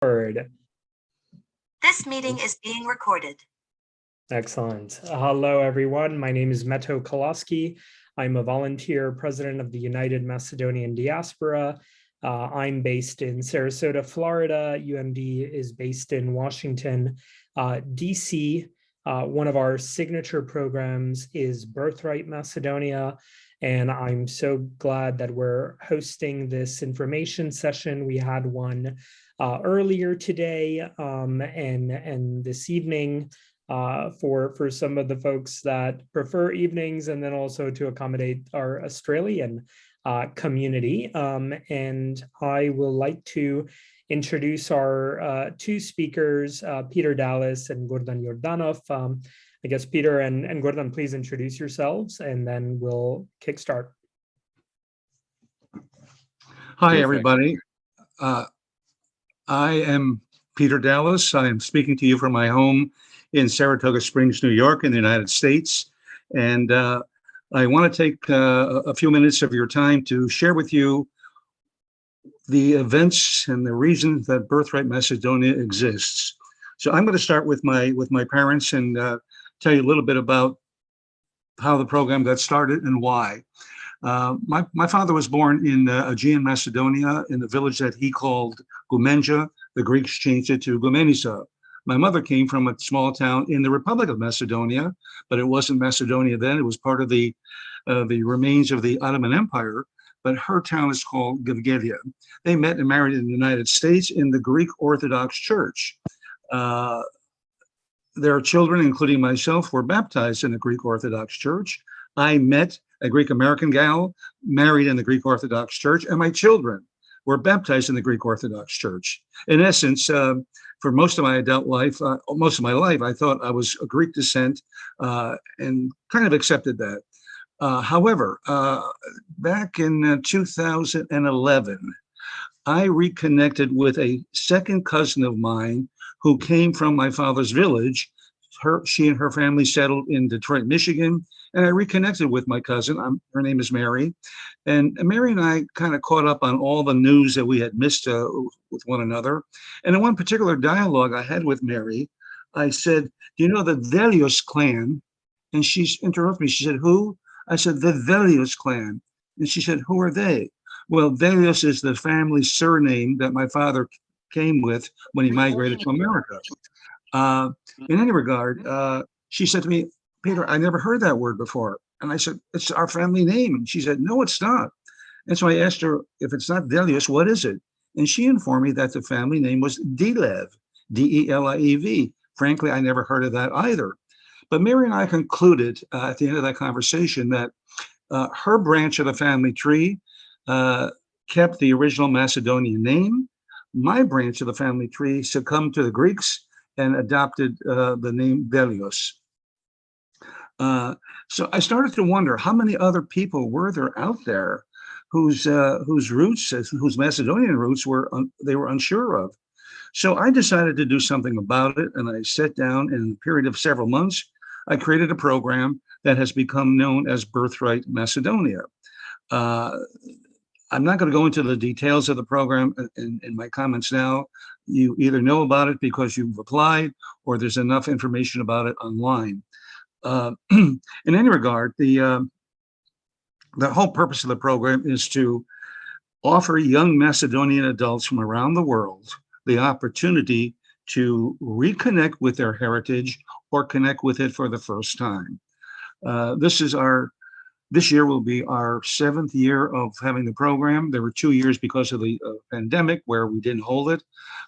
Word. This meeting is being recorded. Excellent. Hello, everyone. My name is Meto Koloski. I'm a volunteer president of the United Macedonian Diaspora. I'm based in Sarasota, Florida. UMD is based in Washington, DC. One of our signature programs is Birthright Macedonia, and I'm so glad that we're hosting this information session. We had one earlier today and this evening for some of the folks that prefer evenings, and then also to accommodate our Australian community. And I will like to introduce our two speakers, Peter Dallas and Gordan Jordanov. I guess Peter and Gordan, please introduce yourselves, and then we'll kickstart. Hi, everybody. I am Peter Dallas. I am speaking to you from my home in Saratoga Springs, New York, in the United States. And I want to take a few minutes of your time to share with you the events and the reasons that Birthright Macedonia exists. So I'm going to start with my parents and tell you a little bit about how the program got started and why. My father was born in Aegean Macedonia, in the village that he called Gumenja. The Greeks changed it to Gumenisa. My mother came from a small town in the Republic of Macedonia, but it wasn't Macedonia then. It was part of the remains of the Ottoman Empire, but her town is called Gevgelia. They met and married in the United States in the Greek Orthodox Church. Their children, including myself, were baptized in the Greek Orthodox Church. I met a Greek American gal, married in the Greek Orthodox Church, and my children were baptized in the Greek Orthodox Church. In essence, for most of my adult life, most of my life, I thought I was of Greek descent and kind of accepted that. However, back in 2011, I reconnected with a second cousin of mine who came from my father's village. She and her family settled in Detroit, Michigan, and I reconnected with my cousin. Her name is Mary. And Mary and I kind of caught up on all the news that we had missed with one another. And in one particular dialogue I had with Mary, I said, "Do you know the Velios clan?" And she interrupted me. She said, "Who?" I said, "The Velios clan." And she said, "Who are they?" Well, Velios is the family surname that my father came with when he migrated to America. In any regard, she said to me, "Peter, I never heard that word before." And I said, "It's our family name." And she said, "No, it's not." And so I asked her, if it's not Delius, what is it? And she informed me that the family name was Delev, D-E-L-I-E-V. Frankly, I never heard of that either. But Mary and I concluded at the end of that conversation that her branch of the family tree kept the original Macedonian name. My branch of the family tree succumbed to the Greeks and adopted the name Delios. So I started to wonder how many other people were there out there whose roots, whose Macedonian roots they were unsure of. So I decided to do something about it, and I sat down in a period of several months. I created a program that has become known as Birthright Macedonia. I'm not going to go into the details of the program in my comments now. You either know about it because you've applied, or there's enough information about it online. In any regard, the whole purpose of the program is to offer young Macedonian adults from around the world the opportunity to reconnect with their heritage or connect with it for the first time. This year will be our 7th year of having the program. There were 2 years because of the pandemic where we didn't hold it.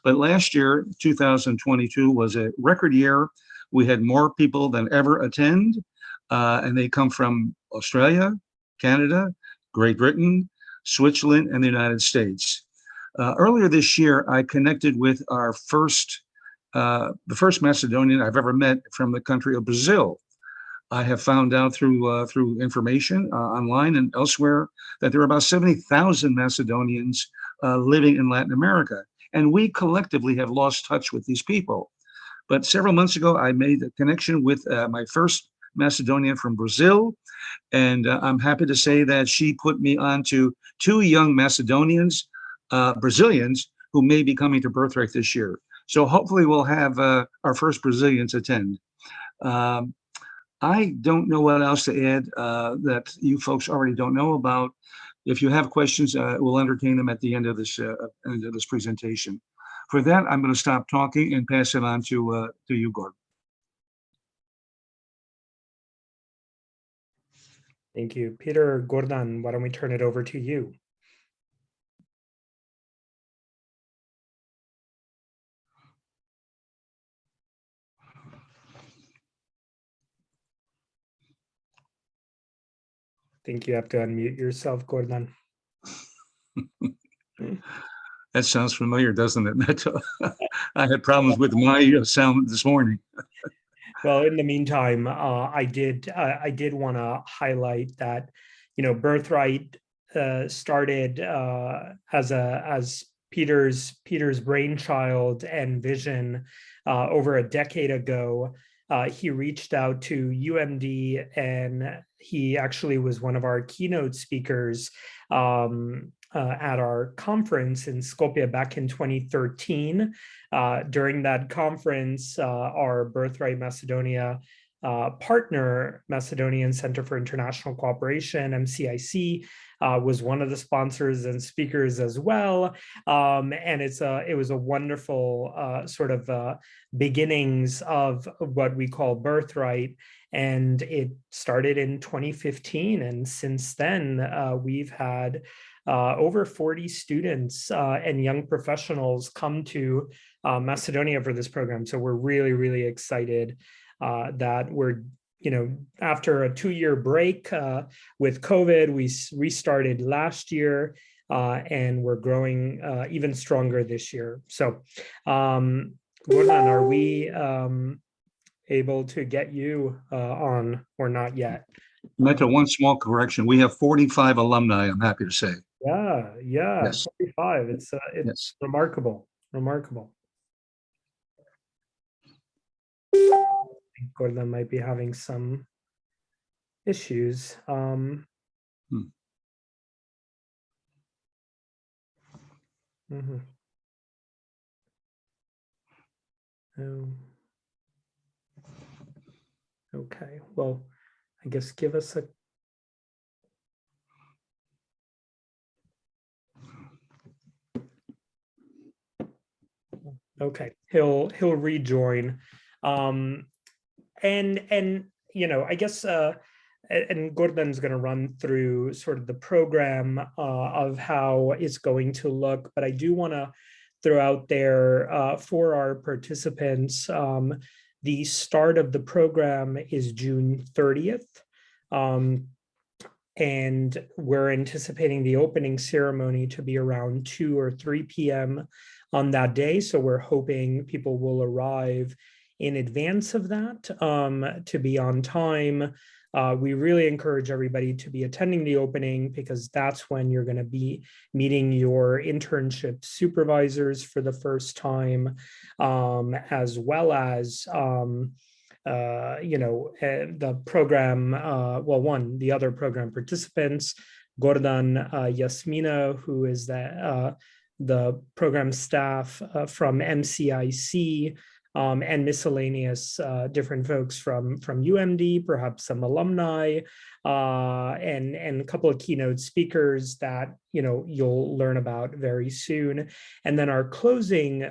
But last year, 2022, was a record year. We had more people than ever attend, and they come from Australia, Canada, Great Britain, Switzerland, and the United States. Earlier this year, I connected with the first Macedonian I've ever met from the country of Brazil. I have found out through information online and elsewhere that there are about 70,000 Macedonians living in Latin America, and we collectively have lost touch with these people. But several months ago, I made a connection with my first Macedonian from Brazil, and I'm happy to say that she put me on to 2 young Macedonians, Brazilians, who may be coming to Birthright this year. So hopefully we'll have our first Brazilians attend. I don't know what else to add that you folks already don't know about. If you have questions, we'll entertain them at the end of this presentation. For that, I'm going to stop talking and pass it on to you, Gordan. Thank you. Peter, Gordan, why don't we turn it over to you? I think you have to unmute yourself, Gordan. That sounds familiar, doesn't it, Meto? I had problems with my sound this morning. Well, in the meantime, I did want to highlight that, Birthright started as Peter's brainchild and vision over a decade ago. He reached out to UMD, and he actually was one of our keynote speakers at our conference in Skopje back in 2013. During that conference, our Birthright Macedonia partner, Macedonian Center for International Cooperation, MCIC, was one of the sponsors and speakers as well. And it was a wonderful sort of beginnings of what we call Birthright. And it started in 2015. And since then, we've had over 40 students and young professionals come to Macedonia for this program. So we're really, really excited that we're, after a 2-year break with COVID, we restarted last year and we're growing even stronger this year. So Gordan, are we able to get you on or not yet? Meto, one small correction. We have 45 alumni, I'm happy to say. Yeah, Yes. 45. It's Yes. remarkable. I think Gordan might be having some issues. Mhm. Okay, well, I guess give us a okay, he'll rejoin. And I guess and Gordan's going to run through sort of the program of how it's going to look, but I do want to throw out there for our participants, the start of the program is June 30th. And we're anticipating the opening ceremony to be around 2 or 3 p.m. on that day. So we're hoping people will arrive in advance of that to be on time. We really encourage everybody to be attending the opening because that's when you're going to be meeting your internship supervisors for the first time, as well as the program, the other program participants, Gordan, Jasmina, who is the program staff from MCIC, and miscellaneous different folks from UMD, perhaps some alumni, and a couple of keynote speakers that you'll learn about very soon. And then our closing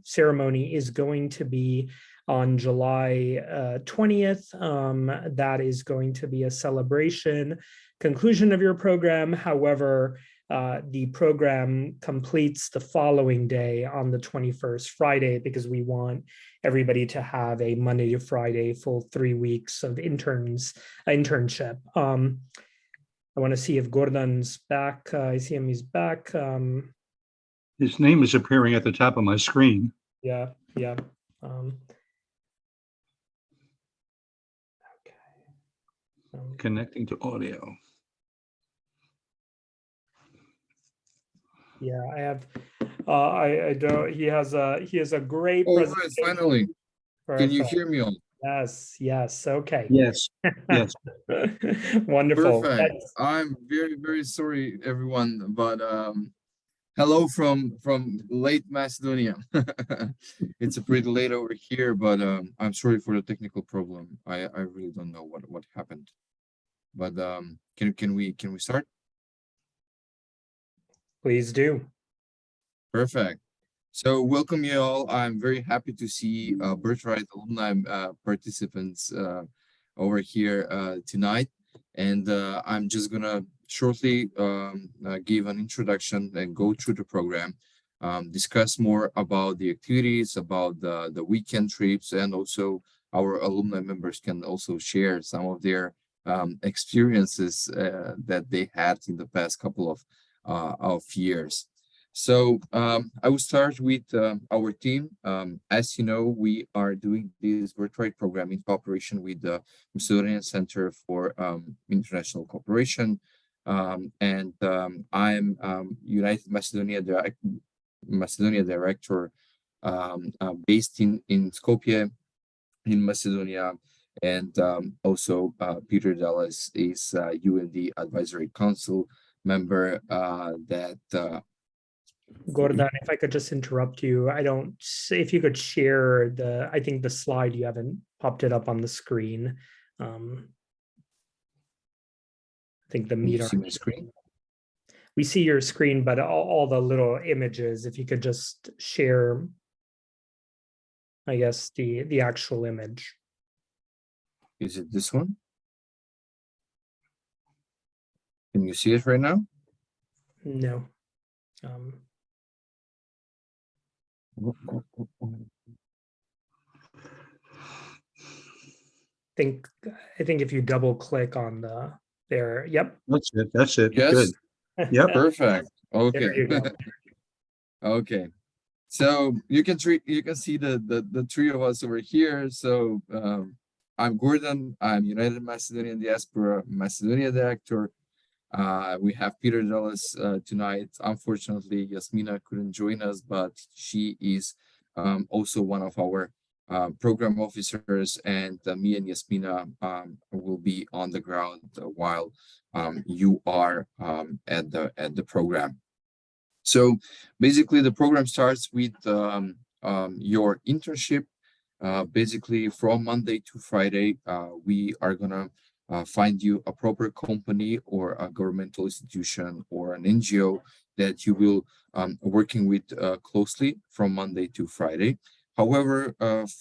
ceremony is going to be on July 20th. That is going to be a celebration conclusion of your program. However, the program completes the following day on the 21st, Friday, because we want everybody to have a Monday to Friday full 3 weeks of internship. I want to see if Gordan's back. I see him, he's back. His name is appearing at the top of my screen. Yeah. Connecting to audio. Yeah, I have. I don't. He has a great. Oh, right, finally. Can you hear me all? Yes. Okay. Yes. Wonderful. Perfect. I'm very, very sorry, everyone, but Hello from late Macedonia. It's a pretty late over here, but I'm sorry for the technical problem. I really don't know what happened. But can we start? Please do. Perfect. So welcome you all. I'm very happy to see Birthright alumni participants over here tonight. And I'm just gonna shortly give an introduction and go through the program, discuss more about the activities, about the weekend trips, and also our alumni members can also share some of their experiences that they had in the past couple of years. So I will start with our team. As you know, we are doing this Birthright program in cooperation with the Macedonian Center for International Cooperation. I'm United Macedonia Director based in Skopje, in Macedonia. And also Peter Dallas is UMD Advisory Council member that Gordan, if I could just interrupt you, if you could share I think the slide, you haven't popped it up on the screen. I think the meter. see my screen. We see your screen, but all the little images, if you could just share, I guess, the actual image. Is it this one? Can you see it right now? No. I think if you double click on there, yep. That's it. Yes. Good. Yep. Perfect. Okay. There you go. Okay. So you can see the three of us over here. So I'm Gordan. I'm United Macedonian Diaspora Macedonia Director. We have Peter Dallas tonight. Unfortunately, Jasmina couldn't join us, but she is also one of our program officers, and me and Jasmina will be on the ground while you are at the program. So basically, the program starts with your internship. Basically, from Monday to Friday, we are gonna find you a proper company or a governmental institution or an NGO that you will working with closely from Monday to Friday. However,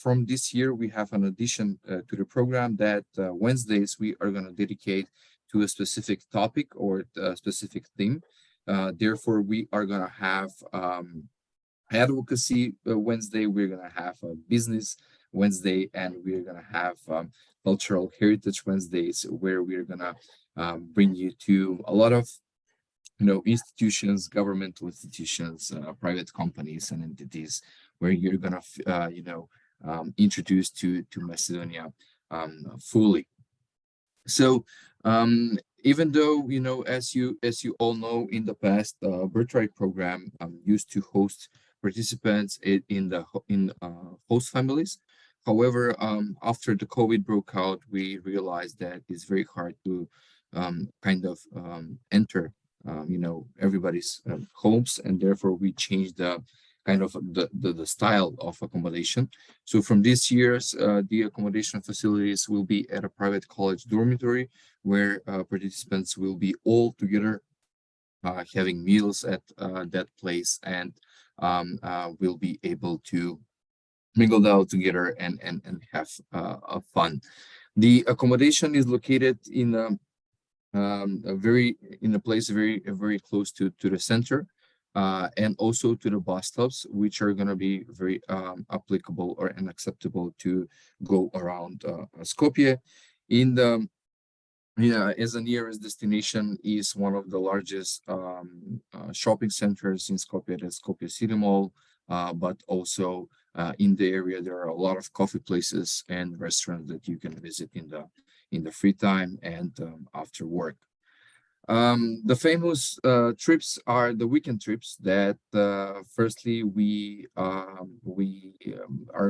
from this year, we have an addition to the program that Wednesdays we are going to dedicate to a specific topic or a specific theme. Therefore, we are going to have advocacy Wednesday, we're going to have a business Wednesday, and we're going to have cultural heritage Wednesdays, where we're going to bring you to a lot of institutions, governmental institutions, private companies and entities, where you're going to introduce to Macedonia fully. So even though as you all know, in the past, Birthright program used to host participants in host families. However, after the COVID broke out, we realized that it's very hard to enter everybody's homes, and therefore we changed the the style of accommodation. So from this year's the accommodation facilities will be at a private college dormitory, where participants will be all together having meals at that place, and will be able to mingle out together and have fun. The accommodation is located in a place very close to the center, and also to the bus stops, which are going to be very applicable and acceptable to go around Skopje. As a nearest destination is one of the largest shopping centers in Skopje, the Skopje City Mall, but also in the area there are a lot of coffee places and restaurants that you can visit in the free time and after work. The famous trips are the weekend trips that firstly we are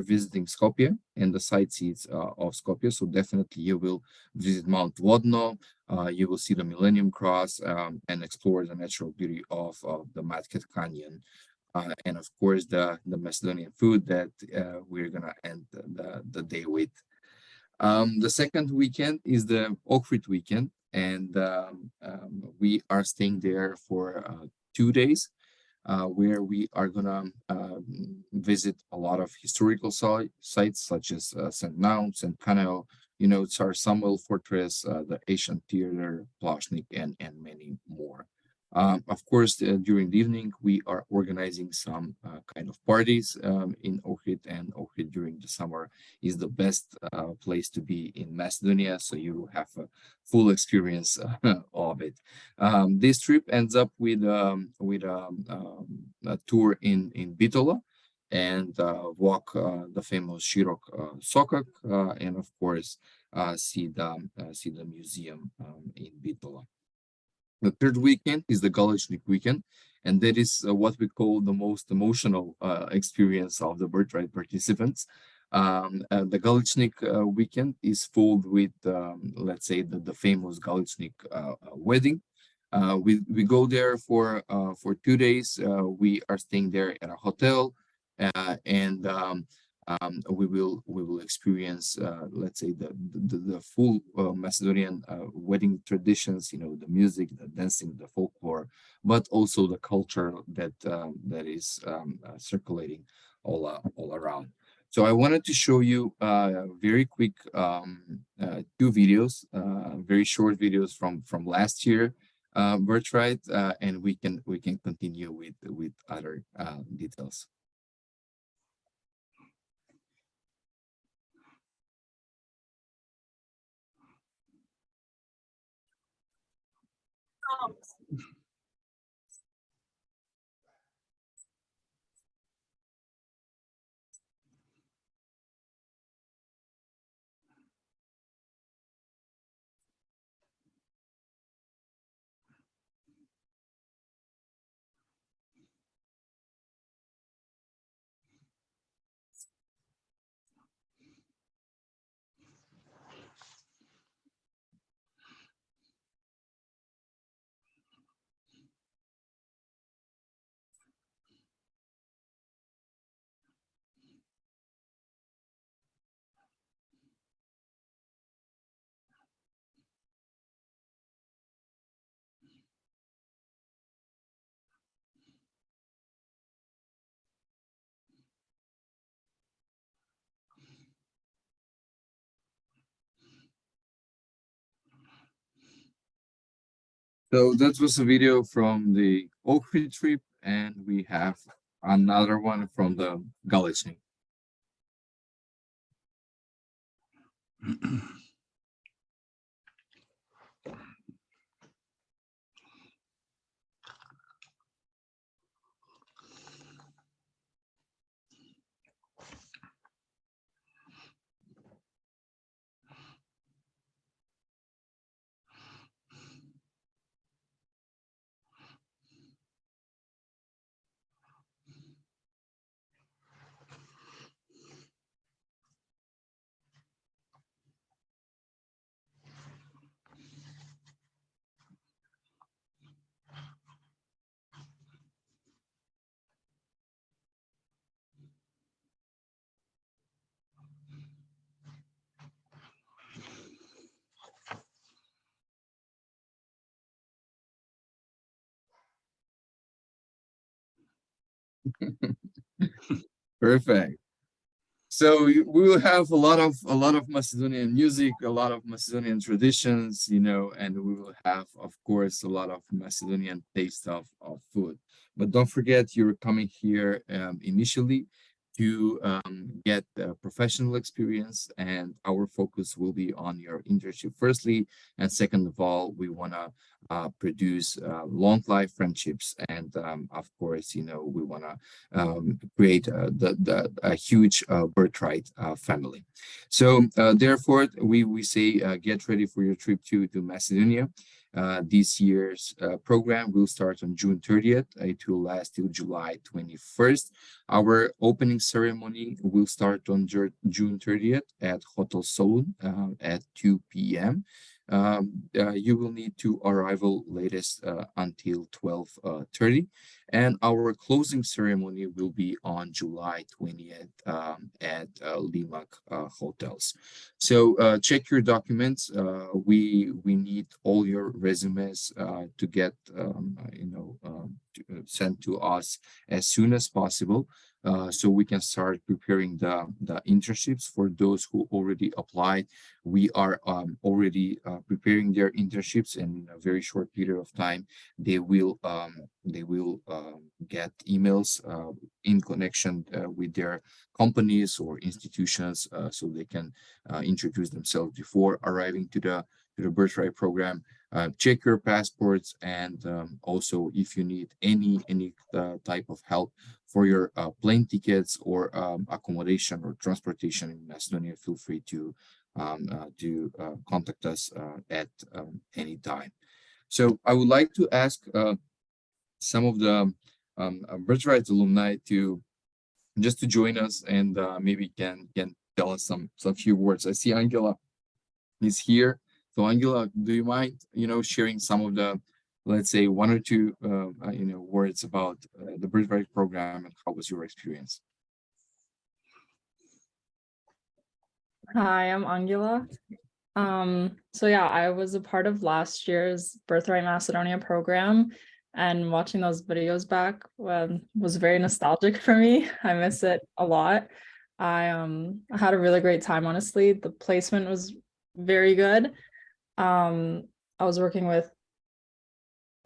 visiting Skopje and the sightsees of Skopje. So definitely you will visit Mount Vodno, You will see the Millennium Cross and explore the natural beauty of the Matket Canyon. And of course, the Macedonian food that we're gonna end the day with. The second weekend is the Ohrid weekend, and we are staying there for 2 days, where we are gonna visit a lot of historical sites such as St. Mount, St. Canel, Tsar Samuel Fortress, the Asian Theater, Ploshnik, and many more. Of course, during the evening, we are organizing some kind of parties in Ohrid, and Ohrid during the summer is the best place to be in Macedonia, so you have a full experience of it. This trip ends up with a tour in Bitola, and walk the famous Shirok Sokak, and of course see the museum in Bitola. The third weekend is the Galichnik weekend, and that is what we call the most emotional experience of the Birthright participants. The Galichnik weekend is full with, let's say, the famous Galichnik wedding. We go there for 2 days. We are staying there at a hotel, and we will experience, let's say, the full Macedonian wedding traditions. The music, the dancing, the folklore, but also the culture that is circulating all around. So I wanted to show you very quick 2 videos, very short videos from last year Birthright, and we can continue with other details. So that was a video from the Ohrid trip, and we have another one from the Galichnik. Perfect. So we will have a lot of Macedonian music, a lot of Macedonian traditions, and we will have, of course, a lot of Macedonian taste of food. But don't forget, you're coming here initially to get professional experience, and our focus will be on your internship firstly, and second of all, we want to produce long life friendships, and of course, we want to create a huge Birthright family. So therefore, we say get ready for your trip to Macedonia. This year's program will start on June 30th. It will last till July 21st. Our opening ceremony will start on June 30th at Hotel Solun at 2 p.m. You will need to arrival latest until 12:30, and our closing ceremony will be on July 20th at Limac hotels. So check your documents. We need all your resumes to get sent to us as soon as possible, so we can start preparing the internships for those who already applied. We are already preparing their internships, and in a very short period of time, they will get emails in connection with their companies or institutions, so they can introduce themselves before arriving to the Birthright program. Check your passports, and also if you need any type of help for your plane tickets or accommodation or transportation in Macedonia, feel free to contact us at any time. So I would like to ask some of the Birthright alumni to join us, and maybe can tell us some few words. I see Angela is here. So Angela, do you mind, sharing some of the, let's say, one or two, words about the Birthright program, and how was your experience? Hi, I'm Angela. So yeah, I was a part of last year's Birthright Macedonia program, and watching those videos back was very nostalgic for me. I miss it a lot. I had a really great time, honestly. The placement was very good. I was working with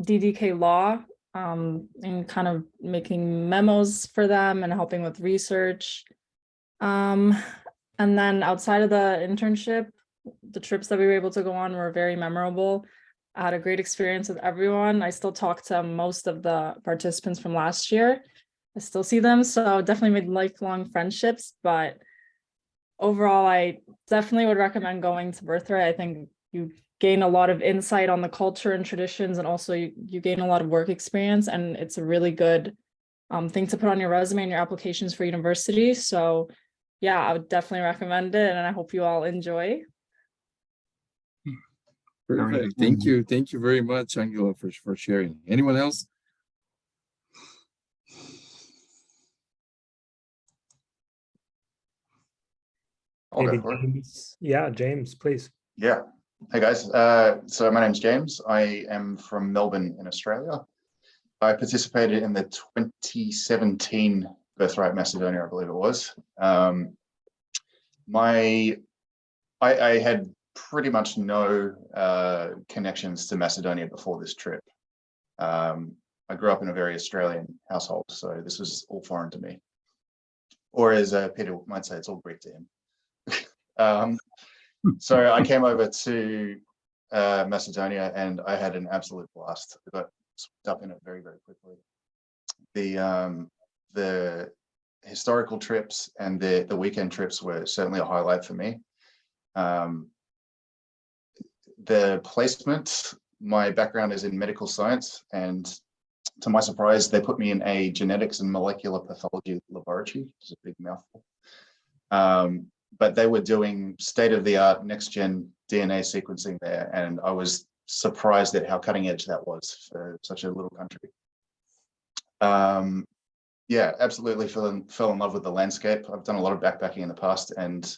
DDK Law, and kind of making memos for them and helping with research. And then outside of the internship, the trips that we were able to go on were very memorable. I had a great experience with everyone. I still talk to most of the participants from last year. I still see them, so definitely made lifelong friendships. But overall, I definitely would recommend going to Birthright. I think you gain a lot of insight on the culture and traditions, and also you gain a lot of work experience, and it's a really good thing to put on your resume and your applications for university. So yeah, I would definitely recommend it, and I hope you all enjoy. Perfect. Thank you. Thank you very much, Angela, for sharing. Anyone else? Maybe James. Yeah, James, please. Yeah. Hey guys. So my name's James. I am from Melbourne in Australia. I participated in the 2017 Birthright Macedonia, I believe it was. I had pretty much no connections to Macedonia before this trip. I grew up in a very Australian household, so this was all foreign to me. Or as Peter might say, it's all Greek to him. So I came over to Macedonia, and I had an absolute blast. I got swept up in it very, very quickly. The historical trips and the weekend trips were certainly a highlight for me. The placement, my background is in medical science, and to my surprise, they put me in a genetics and molecular pathology laboratory, which is a big mouthful. But they were doing state-of-the-art next-gen DNA sequencing there, and I was surprised at how cutting edge that was for such a little country. Yeah, absolutely fell in love with the landscape. I've done a lot of backpacking in the past, and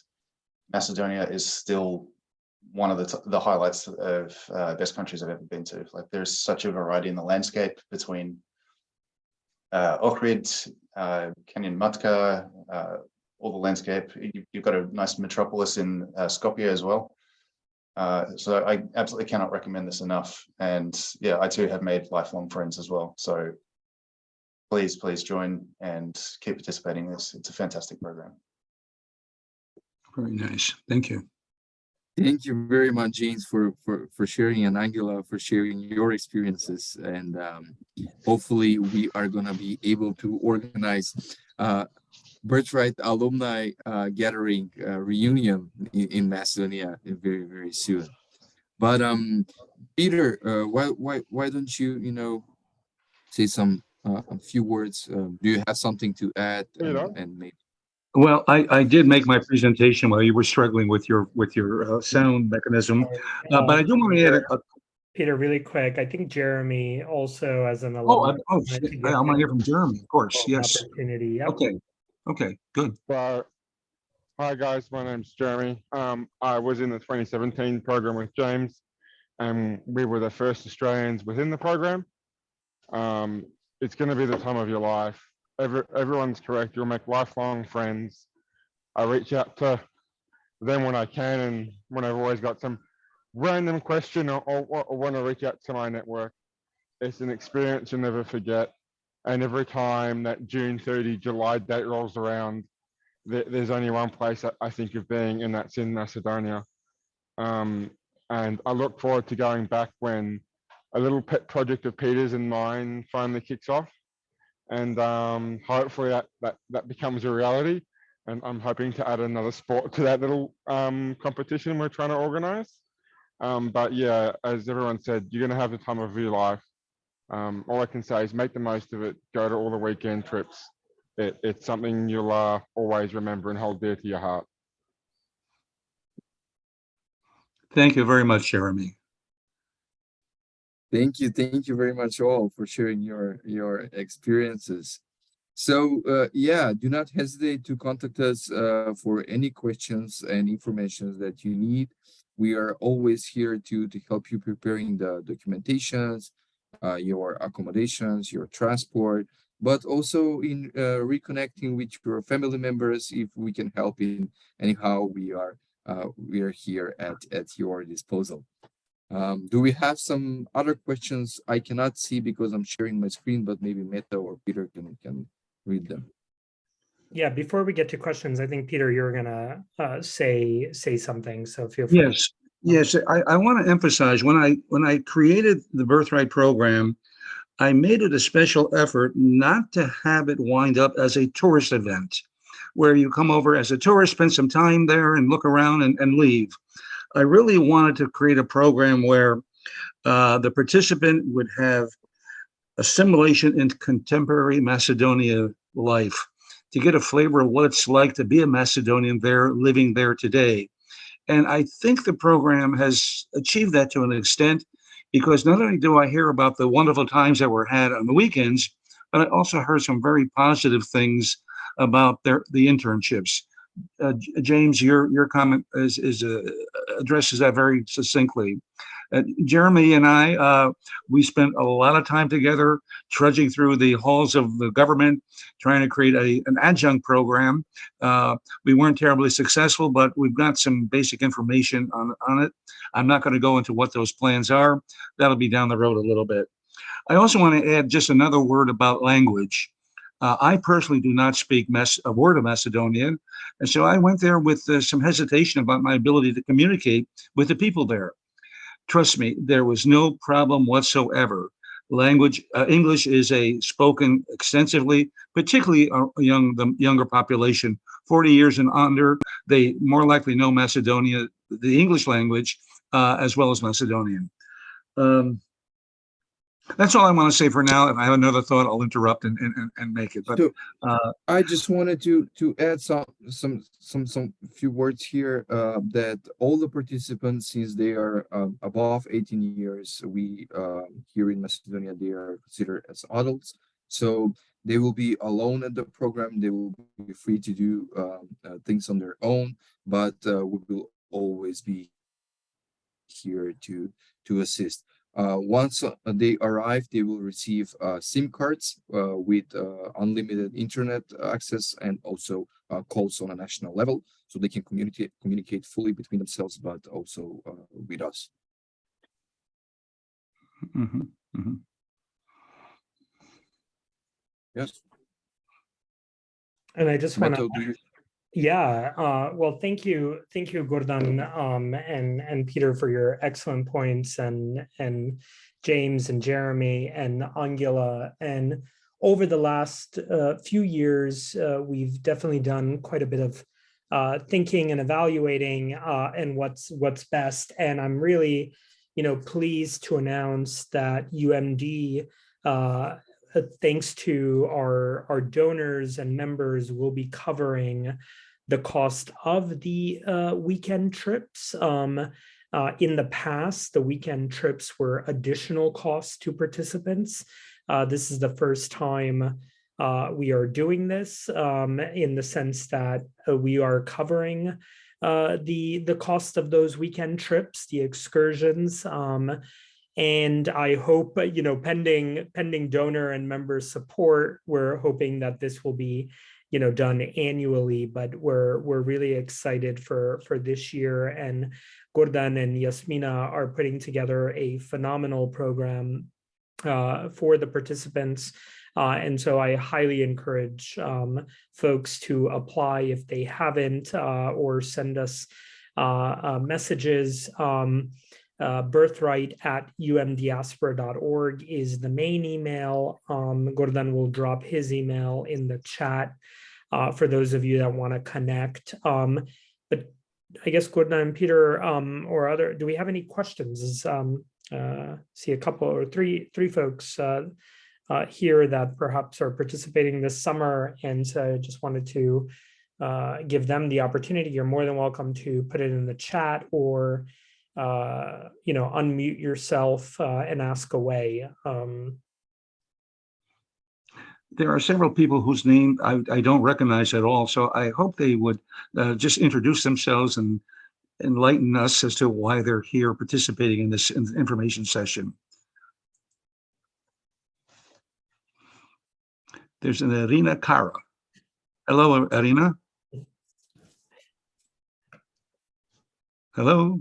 Macedonia is still one of the highlights of best countries I've ever been to. Like, there's such a variety in the landscape between Ohrid, Canyon Matka, all the landscape. You've got a nice metropolis in Skopje as well. So I absolutely cannot recommend this enough. And yeah, I too have made lifelong friends as well. So please join and keep participating in this. It's a fantastic program. Very nice. Thank you. Thank you very much, James, for sharing, and Angela for sharing your experiences. And hopefully we are going to be able to organize Birthright alumni gathering reunion in Macedonia very, very soon. But Peter, why don't you say some a few words? Do you have something to add? And maybe Well, I did make my presentation while you were struggling with your sound mechanism, but I do want to add Peter, really quick, I think Jeremy also as an oh, alumni wanted shit. to I give want to him hear from Jeremy, of course. an Yes. opportunity. Yep. Okay, good. Hi guys, my name's Jeremy. I was in the 2017 program with James, and we were the first Australians within the program. It's going to be the time of your life. Everyone's correct. You'll make lifelong friends. I reach out to them when I can, and when I've always got some random question or want to reach out to my network. It's an experience you'll never forget. And every time that June 30, July date rolls around, there's only one place I think of being, and that's in Macedonia. And I look forward to going back when a little pet project of Peter's and mine finally kicks off. And hopefully that becomes a reality. And I'm hoping to add another sport to that little competition we're trying to organize. But yeah, as everyone said, you're going to have the time of your life. All I can say is make the most of it. Go to all the weekend trips. It's something you'll always remember and hold dear to your heart. Thank you very much, Jeremy. Thank you very much all for sharing your experiences. So yeah, do not hesitate to contact us for any questions and information that you need. We are always here to help you preparing the documentations, your accommodations, your transport, but also in reconnecting with your family members. If we can help in anyhow, we are here at your disposal. Do we have some other questions? I cannot see because I'm sharing my screen, but maybe Meto or Peter can read them. Yeah, before we get to questions, I think Peter, you're gonna say something. So feel free. Yes. I want to emphasize when I created the Birthright program, I made it a special effort not to have it wind up as a tourist event, where you come over as a tourist, spend some time there, and look around and leave. I really wanted to create a program where the participant would have assimilation into contemporary Macedonia life, to get a flavor of what it's like to be a Macedonian there, living there today. And I think the program has achieved that to an extent, because not only do I hear about the wonderful times that were had on the weekends, but I also heard some very positive things about the internships. James, your comment addresses that very succinctly. Jeremy and I, we spent a lot of time together trudging through the halls of the government, trying to create an adjunct program. We weren't terribly successful, but we've got some basic information on it. I'm not going to go into what those plans are. That'll be down the road a little bit. I also want to add just another word about language. I personally do not speak a word of Macedonian, and so I went there with some hesitation about my ability to communicate with the people there. Trust me, there was no problem whatsoever. English is spoken extensively, particularly the younger population, 40 years and under. They more likely know Macedonia, the English language, as well as Macedonian. That's all I want to say for now. If I have another thought, I'll interrupt and make it. But so, I just wanted to add some few words here, that all the participants, since they are above 18 years, we here in Macedonia, they are considered as adults. So they will be alone at the program. They will be free to do things on their own, but we will always be here to assist. Once they arrive, they will receive SIM cards with unlimited internet access, and also calls on a national level, so they can communicate fully between themselves, but also with us. Mm-hmm. Mm-hmm. Yes. And I just want to. Yeah. Well, thank you, Gordan and Peter, for your excellent points, and James and Jeremy and Angela. And over the last few years, we've definitely done quite a bit of thinking and evaluating and what's best. And I'm really, pleased to announce that UMD thanks to our donors and members, we'll be covering the cost of the weekend trips. In the past, the weekend trips were additional costs to participants. This is the first time we are doing this in the sense that we are covering the cost of those weekend trips, the excursions. And I hope, pending donor and member support, we're hoping that this will be, done annually, but we're really excited for this year. And Gordan and Jasmina are putting together a phenomenal program for the participants. And so I highly encourage folks to apply if they haven't, or send us messages. Birthright@umdiaspora.org is the main email. Gordan will drop his email in the chat for those of you that want to connect. But I guess Gordan and Peter or other, do we have any questions? See a couple or three folks here that perhaps are participating this summer, and so I just wanted to give them the opportunity. You're more than welcome to put it in the chat or unmute yourself and ask away. There are several people whose name I don't recognize at all, so I hope they would just introduce themselves and enlighten us as to why they're here participating in this information session. There's an Irina Kara. Hello, Irina. Hello.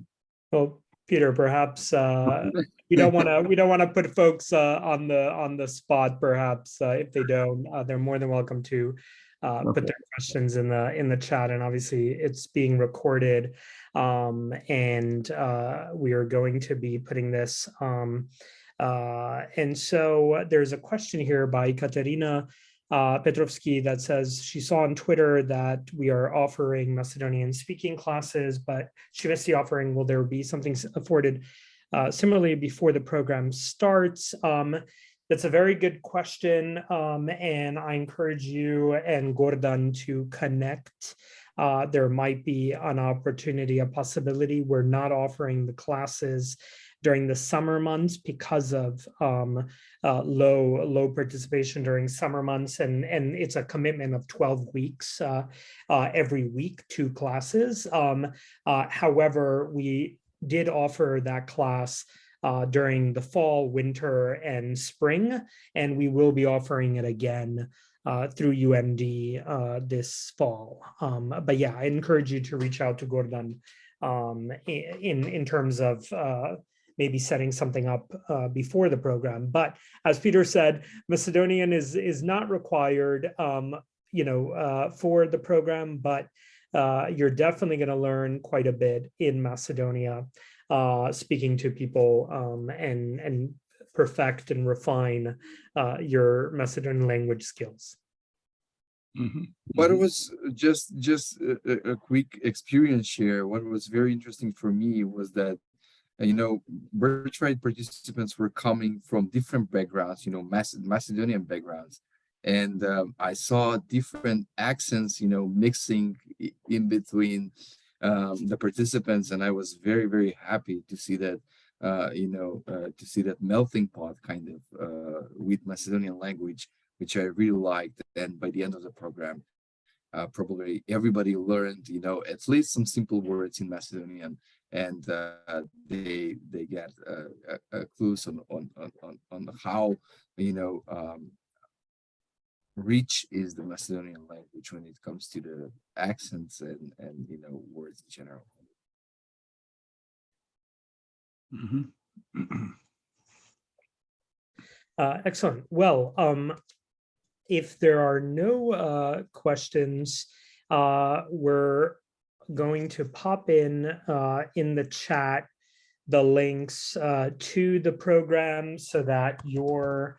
Well, Peter, perhaps we don't want to put folks on the spot. Perhaps if they don't, they're more than welcome to put their questions in the chat. And obviously, it's being recorded, and we are going to be putting this. And so there's a question here by Katerina Petrovsky that says she saw on Twitter that we are offering Macedonian speaking classes, but she missed the offering. Will there be something afforded similarly before the program starts? That's a very good question, and I encourage you and Gordan to connect. There might be an opportunity, a possibility. We're not offering the classes during the summer months because of low participation during summer months, and it's a commitment of 12 weeks every week, 2 classes. However, we did offer that class during the fall, winter, and spring, and we will be offering it again through UMD this fall. But yeah, I encourage you to reach out to Gordan in terms of maybe setting something up before the program. But as Peter said, Macedonian is not required, for the program, but you're definitely going to learn quite a bit in Macedonia, speaking to people and perfect and refine your Macedonian language skills. Mm-hmm. What was just a quick experience share. What was very interesting for me was that Birthright participants were coming from different backgrounds, Macedonian backgrounds. And I saw different accents, mixing in between the participants. And I was very, very happy to see that, to see that melting pot kind of with Macedonian language, which I really liked. And by the end of the program, probably everybody learned, at least some simple words in Macedonian. And they get clues on how rich is the Macedonian language when it comes to the accents and words in general. Mm-hmm. Excellent. Well, if there are no questions, we're going to pop in the chat the links to the program so that you're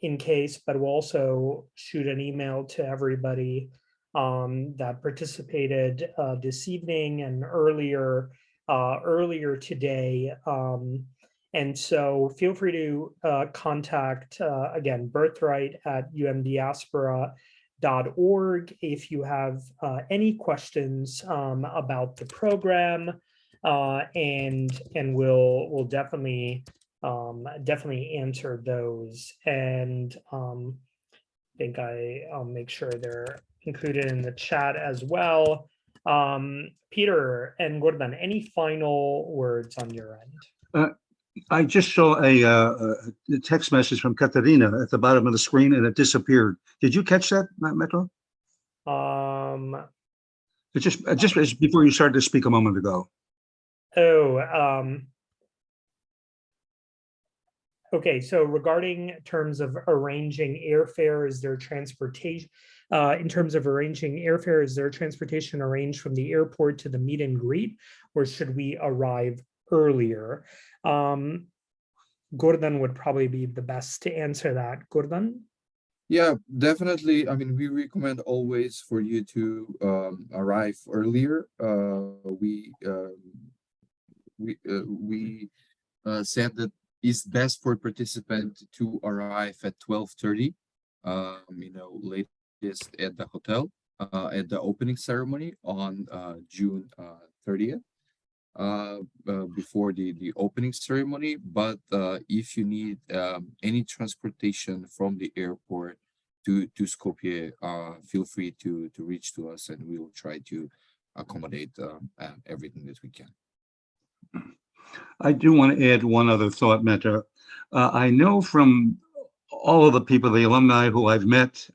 in case, but we'll also shoot an email to everybody that participated this evening and earlier today. And so feel free to contact, again, birthright@umdiaspora.org if you have any questions about the program, and we'll definitely answer those. And I think I'll make sure they're included in the chat as well. Peter and Gordan, any final words on your end? I just saw a text message from Katerina at the bottom of the screen, and it disappeared. Did you catch that, Meto? It just before you started to speak a moment ago. Okay, so regarding terms of arranging airfare, is there transportation? In terms of arranging airfare, is there transportation arranged from the airport to the meet and greet, or should we arrive earlier? Gordan would probably be the best to answer that. Gordan? Yeah, definitely. I mean, we recommend always for you to arrive earlier. We said that it's best for participant to arrive at 12:30. Latest at the hotel at the opening ceremony on June 30th. Before the opening ceremony, but if you need any transportation from the airport to Skopje, feel free to reach to us, and we will try to accommodate everything that we can. I do want to add one other thought, Meto. I know from all of the people, the alumni who I've met,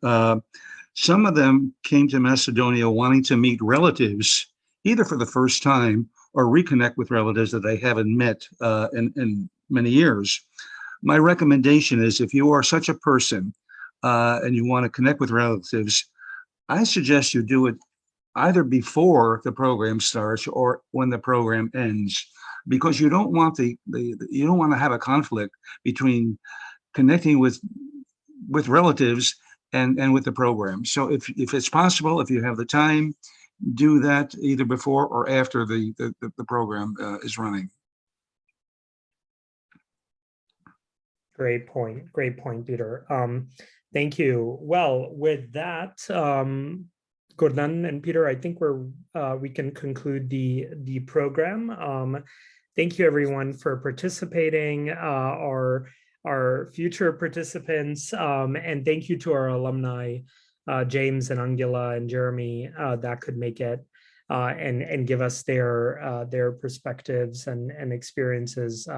some of them came to Macedonia wanting to meet relatives, either for the first time or reconnect with relatives that they haven't met in many years. My recommendation is, if you are such a person and you want to connect with relatives, I suggest you do it either before the program starts or when the program ends, because you don't want you don't want to have a conflict between connecting with relatives and with the program. So if it's possible, if you have the time, do that either before or after the program is running. Great point, Peter. Thank you. Well, with that, Gordan and Peter, I think we can conclude the program. Thank you, everyone, for participating, our future participants, and thank you to our alumni, James and Angela and Jeremy, that could make it and give us their perspectives and experiences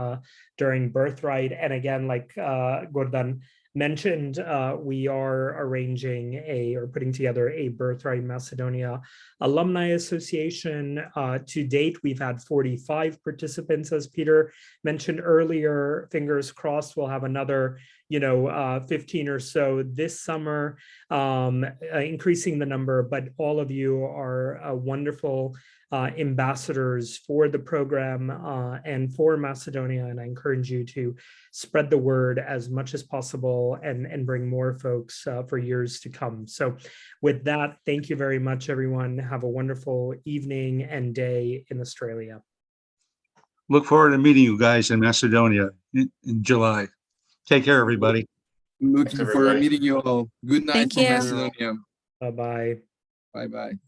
during Birthright. And again, like Gordan mentioned, we are arranging or putting together a Birthright Macedonia Alumni Association. To date, we've had 45 participants, as Peter mentioned earlier. Fingers crossed, we'll have another 15 or so this summer, increasing the number, but all of you are wonderful ambassadors for the program and for Macedonia, and I encourage you to spread the word as much as possible and bring more folks for years to come. So with that, thank you very much, everyone. Have a wonderful evening and day in Australia. Look forward to meeting you guys in Macedonia in July. Take care, everybody. Looking forward to meeting you all. Good night Thank from you. Macedonia. Bye-bye. Bye-bye.